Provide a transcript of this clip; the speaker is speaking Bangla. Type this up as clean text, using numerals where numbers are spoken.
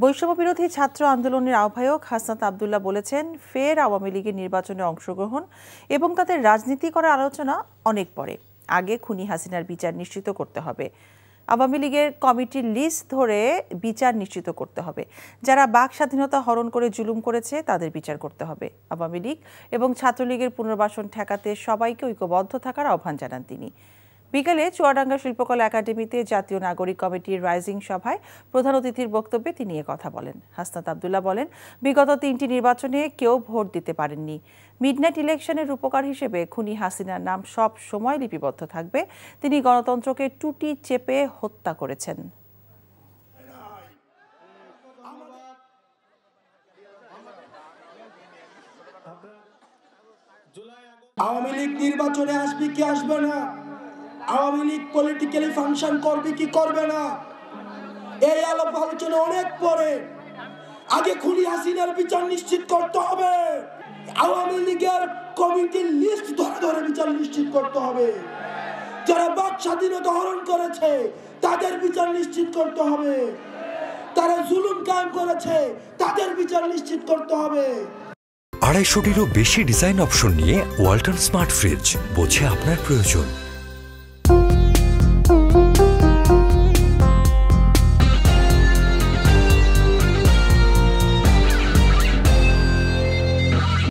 বৈষম্য বিরোধী ছাত্র আন্দোলনের আহ্বায়ক হাসনাত আব্দুল্লাহ বলেছেন, ফের আওয়ামী লীগের নির্বাচনে অংশগ্রহণ এবং তাদের রাজনীতি করার আলোচনা অনেক পরে। আগে খুনি হাসিনার বিচার নিশ্চিত করতে হবে। আওয়ামী লীগের কমিটির লিস্ট ধরে বিচার নিশ্চিত করতে হবে। যারা বাক স্বাধীনতা হরণ করে জুলুম করেছে তাদের বিচার করতে হবে। আওয়ামী লীগ এবং ছাত্রলীগের পুনর্বাসন ঠেকাতে সবাইকে ঐক্যবদ্ধ থাকার আহ্বান জানান তিনি। বিকেলে চুয়াডাঙ্গা শিল্পকলা একাডেমিতে জাতীয় নাগরিক কমিটির রাইজিং সভায় প্রধান অতিথির বক্তব্যে তিনি কথা বলেন। হাসনাত আব্দুল্লাহ বলেন, বিগত 3টি নির্বাচনে কেউ ভোট দিতে পারেননি। মিডনাইট ইলেকশনের উপকার হিসেবে খুনি হাসিনার নাম সব সময় লিপিবদ্ধ থাকবে। তিনি গণতন্ত্রকে টুটি চেপে হত্যা করেছেন। আওয়ামী লীগ নির্বাচনে আসবে কি আসবে না, আওয়ামী লীগ পলিটিক্যালি ফাংশন করবে কি করবে না, এই আলোচনা অনেক পরে। আগে খুনি হাসিনার বিচার নিশ্চিত করতে হবে। আওয়ামী লীগের কমিটির লিস্ট ধরে ধরে বিচার নিশ্চিত করতে হবে। যারা বাক স্বাধীনতা হরণ করেছে তাদের বিচার নিশ্চিত করতে হবে। তারা জুলুম কায়েম করেছে তাদের বিচার নিশ্চিত করতে হবে। 250-টিরও বেশি ডিজাইন অপশন নিয়ে ওয়ালটন স্মার্ট ফ্রিজ, বোঝে আপনার প্রয়োজন।